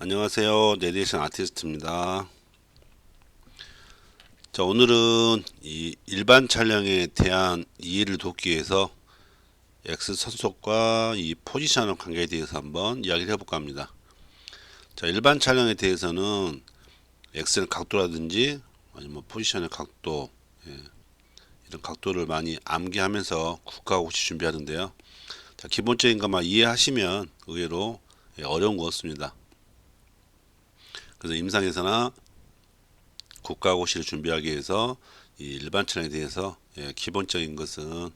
안녕하세요. 내레이션 아티스트입니다. 자, 오늘은 이 일반 촬영에 대한 이해를 돕기 위해서 X 선속과 이 포지션의 관계에 대해서 한번 이야기를 해볼까 합니다. 자, 일반 촬영에 대해서는 X의 각도라든지 아니면 포지션의 각도, 이런 각도를 많이 암기하면서 국가고시 준비하는데요. 자, 기본적인 것만 이해하시면 의외로 어려운 것 같습니다. 그래서 임상에서나 국가고시를 준비하기 위해서 이 일반 촬영에 대해서 기본적인 것은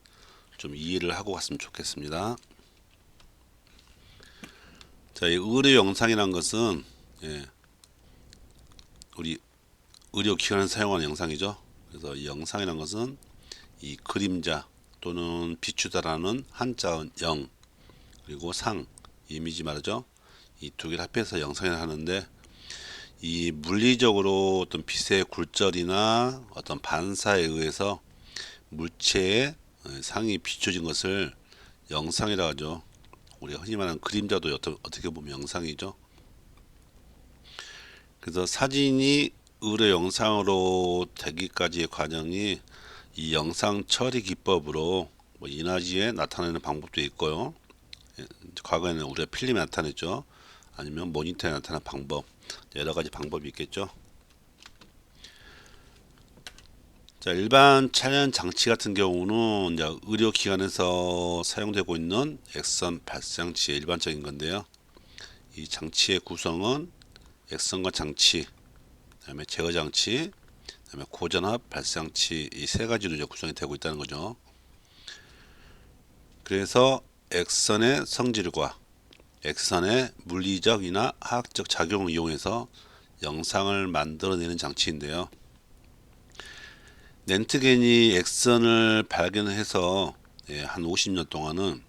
좀 이해를 하고 갔으면 좋겠습니다. 자, 이 의료 영상이란 것은 우리 의료기관에서 사용하는 영상이죠. 그래서 이 영상이란 것은 이 그림자 또는 비추다라는 한자음 영 그리고 상 이미지 말이죠. 이 두 개를 합해서 영상이라 하는데 이 물리적으로 어떤 빛의 굴절이나 어떤 반사에 의해서 물체의 상이 비춰진 것을 영상이라 하죠. 우리가 흔히 말하는 그림자도 어떻게 보면 영상이죠. 그래서 사진이 의뢰 영상으로 되기까지의 과정이 이 영상 처리 기법으로 뭐 이나지에 나타내는 방법도 있고요. 과거에는 우리가 필름에 나타냈죠. 아니면 모니터에 나타나는 방법, 여러 가지 방법이 있겠죠. 자, 일반 촬영 장치 같은 경우는 이제 의료기관에서 사용되고 있는 X선 발생장치의 일반적인 건데요. 이 장치의 구성은 X선과 장치, 그다음에 제어 장치, 그다음에 고전압 발생장치 이 세 가지로 이제 구성이 되고 있다는 거죠. 그래서 X선의 성질과 X선의 물리적이나 화학적 작용을 이용해서 영상을 만들어내는 장치인데요. 렌트겐이 X선을 발견해서 한 50년 동안은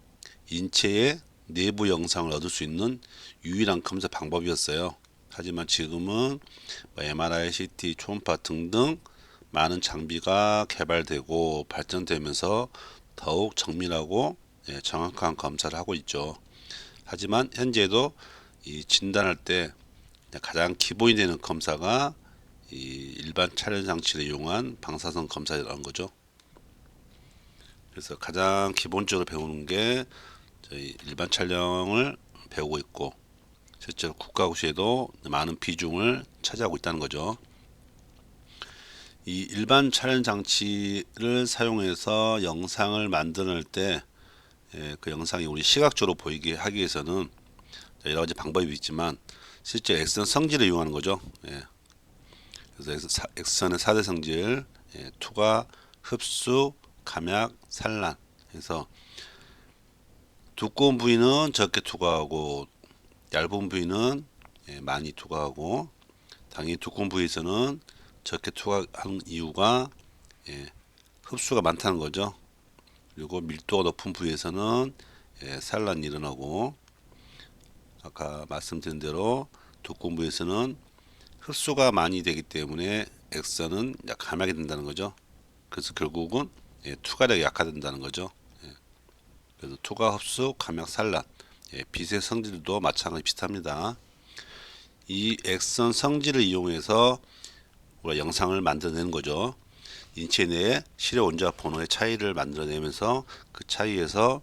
인체의 내부 영상을 얻을 수 있는 유일한 검사 방법이었어요. 하지만 지금은 MRI, CT, 초음파 등등 많은 장비가 개발되고 발전되면서 더욱 정밀하고 정확한 검사를 하고 있죠. 하지만 현재도 이 진단할 때 가장 기본이 되는 검사가 이 일반 촬영 장치를 이용한 방사선 검사라는 거죠. 그래서 가장 기본적으로 배우는 게 저희 일반 촬영을 배우고 있고 실제로 국가고시에도 많은 비중을 차지하고 있다는 거죠. 이 일반 촬영 장치를 사용해서 영상을 만들 때 그 영상이 우리 시각적으로 보이게 하기 위해서는 여러 가지 방법이 있지만 실제 X선 성질을 이용하는 거죠. 그래서 X선의 4대 성질, 투과, 흡수, 감약, 산란 해서 두꺼운 부위는 적게 투과하고 얇은 부위는 많이 투과하고 당연히 두꺼운 부위에서는 적게 투과하는 이유가 흡수가 많다는 거죠. 그리고 밀도가 높은 부위에서는 산란이 일어나고 아까 말씀드린 대로 두꺼운 부위에서는 흡수가 많이 되기 때문에 X선은 감하게 된다는 거죠. 그래서 결국은 투과력이 약화된다는 거죠. 그래서 투과, 흡수, 감약, 산란 빛의 성질도 마찬가지 비슷합니다. 이 X선 성질을 이용해서 우리가 영상을 만들어내는 거죠. 인체 내에 실의 온도와 본호의 차이를 만들어내면서 그 차이에서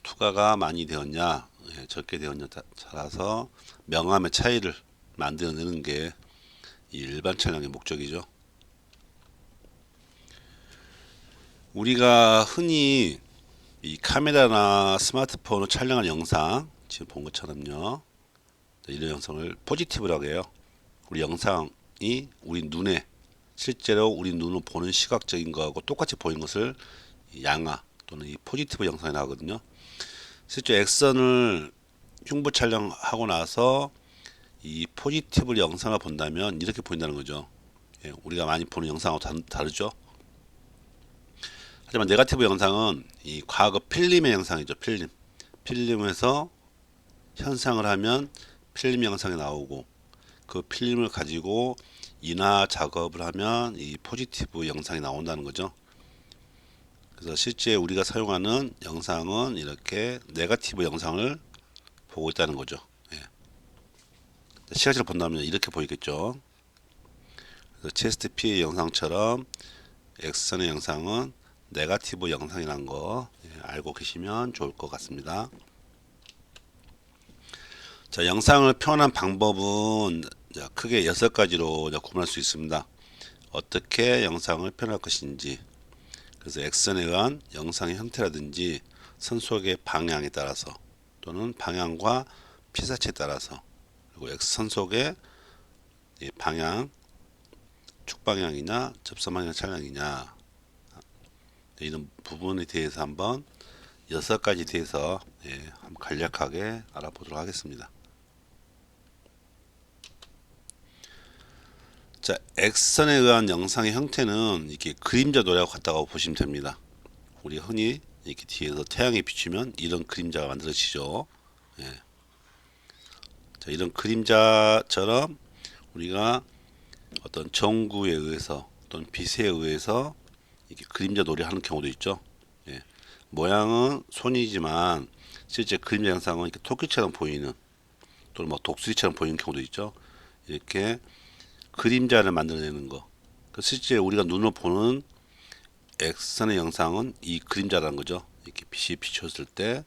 투과가 많이 되었냐 적게 되었냐 따라서 명암의 차이를 만들어내는 게 이 일반 촬영의 목적이죠. 우리가 흔히 이 카메라나 스마트폰으로 촬영한 영상 지금 본 것처럼요. 이런 영상을 포지티브라고 해요. 우리 영상이 우리 눈에 실제로 우리 눈으로 보는 시각적인 거하고 똑같이 보이는 것을 양화 또는 이 포지티브 영상이 나오거든요. 실제 X선을 흉부 촬영하고 나서 이 포지티브 영상을 본다면 이렇게 보인다는 거죠. 우리가 많이 보는 영상하고 다르죠. 하지만 네거티브 영상은 이 과거 필름의 영상이죠. 필름에서 현상을 하면 필름 영상이 나오고 그 필름을 가지고 인화 작업을 하면 이 포지티브 영상이 나온다는 거죠. 그래서 실제 우리가 사용하는 영상은 이렇게 네거티브 영상을 보고 있다는 거죠. 시각적으로 본다면 이렇게 보이겠죠. 그래서 체스트 P의 영상처럼 X선의 영상은 네거티브 영상이라는 거 알고 계시면 좋을 것 같습니다. 자, 영상을 표현한 방법은 크게 6가지로 구분할 수 있습니다. 어떻게 영상을 표현할 것인지, 그래서 X선에 의한 영상의 형태라든지 선속의 방향에 따라서, 또는 방향과 피사체에 따라서, 그리고 X선속의 방향, 축방향이냐 접선방향 촬영이냐, 이런 부분에 대해서 한번 6가지 대해서 한번 간략하게 알아보도록 하겠습니다. 자, X선에 의한 영상의 형태는 이렇게 그림자 노래하고 같다고 보시면 됩니다. 우리 흔히 이렇게 뒤에서 태양이 비추면 이런 그림자가 만들어지죠. 예. 자, 이런 그림자처럼 우리가 어떤 전구에 의해서 또는 빛에 의해서 이렇게 그림자 놀이하는 경우도 있죠. 예. 모양은 손이지만 실제 그림자 영상은 이렇게 토끼처럼 보이는, 또는 뭐 독수리처럼 보이는 경우도 있죠. 이렇게 그림자를 만들어내는 거. 실제 우리가 눈으로 보는 X선의 영상은 이 그림자라는 거죠. 이렇게 빛이 비쳤을 때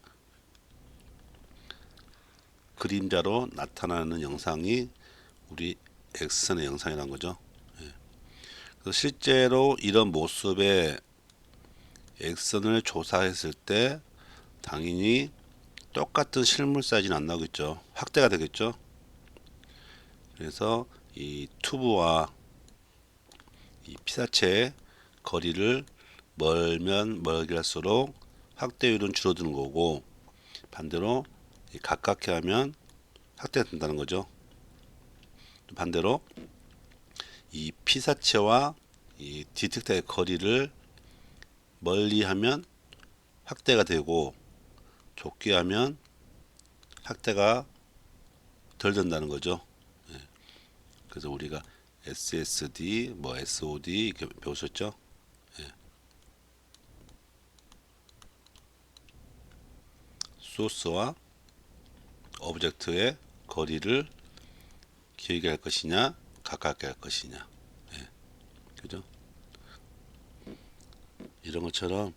그림자로 나타나는 영상이 우리 X선의 영상이라는 거죠. 그래서 실제로 이런 모습의 X선을 조사했을 때 당연히 똑같은 실물 사이즈는 안 나오겠죠. 확대가 되겠죠. 그래서 이 튜브와 이 피사체의 거리를 멀면 멀게 할수록 확대율은 줄어드는 거고, 반대로 가깝게 하면 확대가 된다는 거죠. 반대로 이 피사체와 이 디텍터의 거리를 멀리 하면 확대가 되고, 좁게 하면 확대가 덜 된다는 거죠. 그래서 우리가 SSD, 뭐 SOD 이렇게 배우셨죠? 소스와 오브젝트의 거리를 길게 할 것이냐 가깝게 할 것이냐, 그죠? 이런 것처럼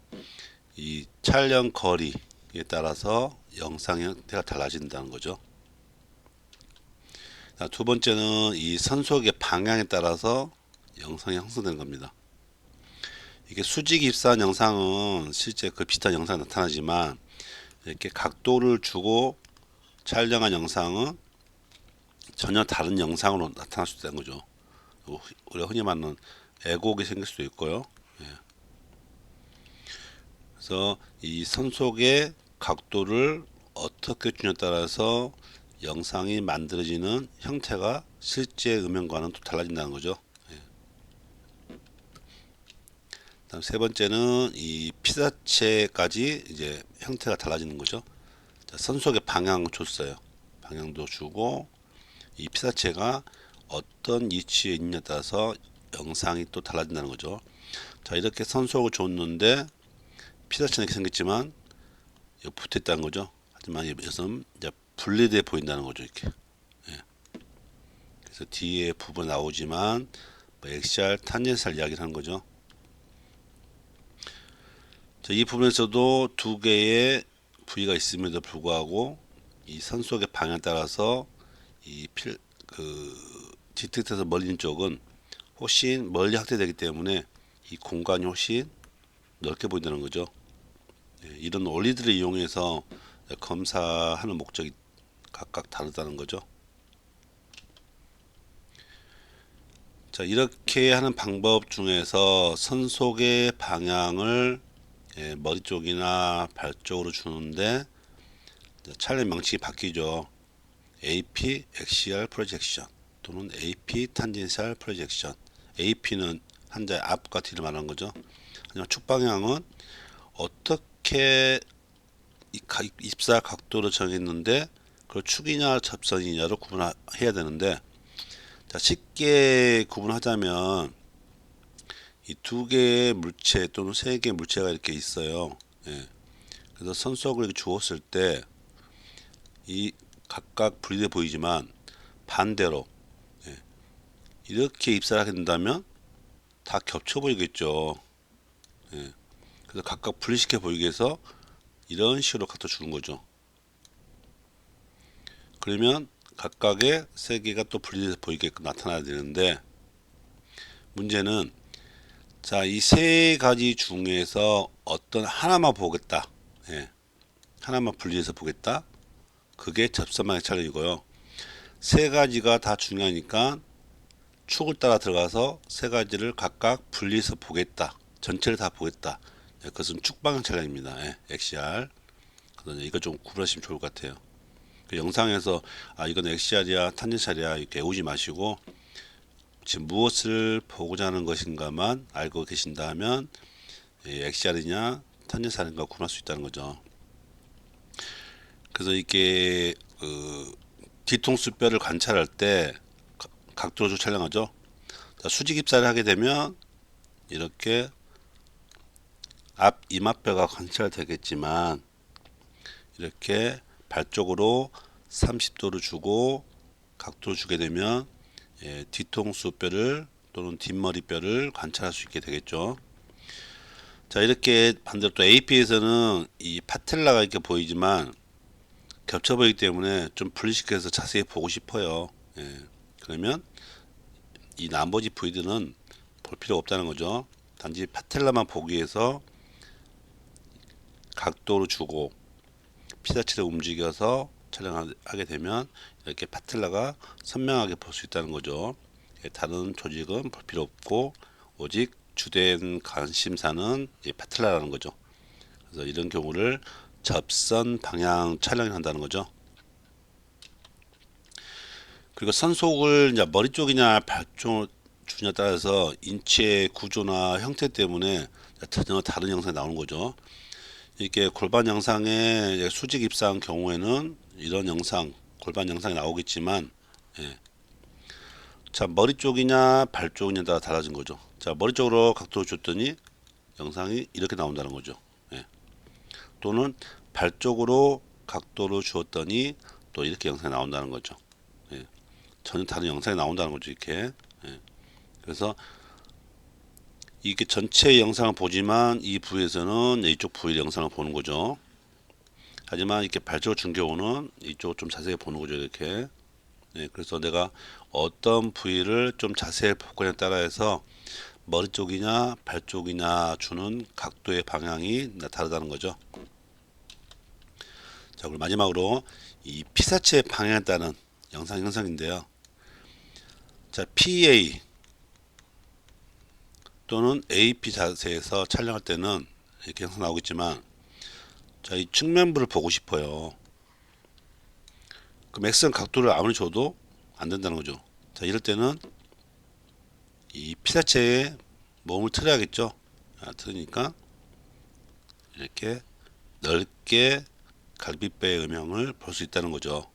이 촬영 거리에 따라서 영상 형태가 달라진다는 거죠. 두 번째는 이 선속의 방향에 따라서 영상이 형성되는 겁니다. 이게 수직 입사한 영상은 실제 그 비슷한 영상이 나타나지만, 이렇게 각도를 주고 촬영한 영상은 전혀 다른 영상으로 나타날 수 있다는 거죠. 우리가 흔히 말하는 애곡이 생길 수도 있고요. 그래서 이 선속의 각도를 어떻게 주냐에 따라서 영상이 만들어지는 형태가 실제 음영과는 또 달라진다는 거죠. 다음 세 번째는 이 피사체까지 이제 형태가 달라지는 거죠. 선속의 방향 줬어요. 방향도 주고, 이 피사체가 어떤 위치에 있느냐에 따라서 영상이 또 달라진다는 거죠. 자, 이렇게 선속을 줬는데 피사체는 이렇게 생겼지만 여기 붙어 있다는 거죠. 하지만 이것은 이제 분리돼 보인다는 거죠. 이렇게. 그래서 뒤에 부분 나오지만 뭐 엑시알, 탄젠셜 이야기를 하는 거죠. 자, 이 부분에서도 두 개의 부위가 있음에도 불구하고 이 선속의 방향에 따라서 이 디텍터에서 멀리 있는 쪽은 훨씬 멀리 확대되기 때문에 이 공간이 훨씬 넓게 보인다는 거죠. 이런 원리들을 이용해서 검사하는 목적이 각각 다르다는 거죠. 자, 이렇게 하는 방법 중에서 선속의 방향을 머리 쪽이나 발 쪽으로 주는데 촬영 명칭이 바뀌죠. AP 엑시얼 프로젝션 또는 AP 탄젠셜 프로젝션. AP는 한자의 앞과 뒤를 말하는 거죠. 하지만 축방향은 어떻게 입사 각도를 정했는데 그걸 축이냐 접선이냐로 구분해야 되는데, 자, 쉽게 구분하자면 이 두 개의 물체 또는 세 개의 물체가 이렇게 있어요. 그래서 선속을 이렇게 주었을 때 이 각각 분리돼 보이지만 반대로 이렇게 입사를 하게 된다면 다 겹쳐 보이겠죠. 그래서 각각 분리시켜 보이게 해서 이런 식으로 갖다 주는 거죠. 그러면 각각의 세 개가 또 분리해서 보이게끔 나타나야 되는데, 문제는 자, 이 세 가지 중에서 어떤 하나만 보겠다. 하나만 분리해서 보겠다. 그게 접선방향 촬영이고요. 세 가지가 다 중요하니까 축을 따라 들어가서 세 가지를 각각 분리해서 보겠다. 전체를 다 보겠다. 그것은 축방향 촬영입니다. XR. 그래서 이거 좀 구분하시면 좋을 것 같아요. 그 영상에서 이건 XR이야 탄젠셜이야 이렇게 외우지 마시고 지금 무엇을 보고자 하는 것인가만 알고 계신다면 XR이냐 탄젠셜인가 구분할 수 있다는 거죠. 그래서 이게 뒤통수 뼈를 관찰할 때 각도로 촬영하죠. 수직 입사를 하게 되면 이렇게 앞 이마뼈가 관찰되겠지만 이렇게 발 쪽으로 30도를 주고 각도를 주게 되면 뒤통수 뼈를 또는 뒷머리 뼈를 관찰할 수 있게 되겠죠. 자, 이렇게 반대로 또 AP에서는 이 파텔라가 이렇게 보이지만 겹쳐 보이기 때문에 좀 분리시켜서 자세히 보고 싶어요. 그러면 이 나머지 부위들은 볼 필요가 없다는 거죠. 단지 파텔라만 보기 위해서 각도를 주고 피사체를 움직여서 촬영하게 되면 이렇게 파텔라가 선명하게 볼 수 있다는 거죠. 다른 조직은 볼 필요 없고 오직 주된 관심사는 이 파텔라라는 거죠. 그래서 이런 경우를 접선 방향 촬영을 한다는 거죠. 그리고 선속을 이제 머리 쪽이냐 발 쪽 주냐에 따라서 인체의 구조나 형태 때문에 전혀 다른 영상이 나오는 거죠. 이렇게 골반 영상에 수직 입사한 경우에는 이런 영상, 골반 영상이 나오겠지만, 자, 머리 쪽이냐 발 쪽이냐에 따라 달라진 거죠. 자, 머리 쪽으로 각도를 줬더니 영상이 이렇게 나온다는 거죠. 또는 발 쪽으로 각도를 주었더니 또 이렇게 영상이 나온다는 거죠. 전혀 다른 영상이 나온다는 거죠. 이렇게. 그래서 이게 전체 영상을 보지만 이 부위에서는 이쪽 부위 영상을 보는 거죠. 하지만 이렇게 발쪽을 준 경우는 이쪽을 좀 자세히 보는 거죠. 이렇게. 그래서 내가 어떤 부위를 좀 자세히 볼 거냐에 따라서 머리 쪽이냐 발 쪽이냐 주는 각도의 방향이 다르다는 거죠. 자, 그리고 마지막으로 이 피사체의 방향에 따른 영상 형성인데요. 자, PA 또는 AP 자세에서 촬영할 때는 이렇게 영상 나오겠지만, 자, 이 측면부를 보고 싶어요. 그럼 X선 각도를 아무리 줘도 안 된다는 거죠. 자, 이럴 때는 이 피사체에 몸을 틀어야겠죠. 틀으니까 이렇게 넓게 갈비뼈의 음영을 볼 수 있다는 거죠.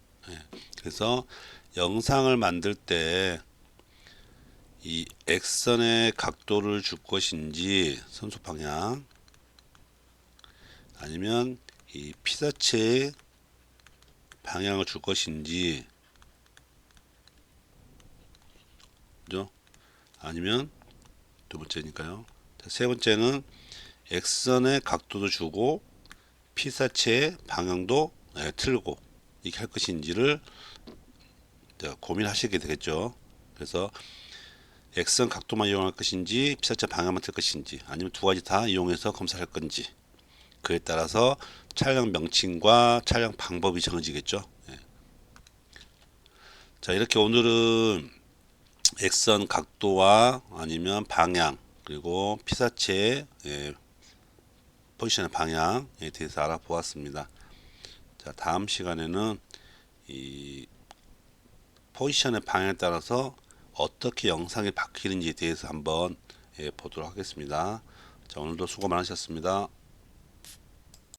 그래서 영상을 만들 때 이 X선의 각도를 줄 것인지 선속 방향 아니면 이 피사체의 방향을 줄 것인지, 그죠? 아니면 두 번째니까요. 자, 세 번째는 X선의 각도도 주고 피사체의 방향도 틀고 이렇게 할 것인지를 고민하시게 되겠죠. 그래서 X선 각도만 이용할 것인지 피사체 방향만 틀 것인지 아니면 두 가지 다 이용해서 검사할 건지, 그에 따라서 촬영 명칭과 촬영 방법이 정해지겠죠. 자, 이렇게 오늘은 X선 각도와 아니면 방향 그리고 피사체의 포지션의 방향에 대해서 알아보았습니다. 자, 다음 시간에는 이 포지션의 방향에 따라서 어떻게 영상이 바뀌는지에 대해서 한번 보도록 하겠습니다. 자, 오늘도 수고 많으셨습니다.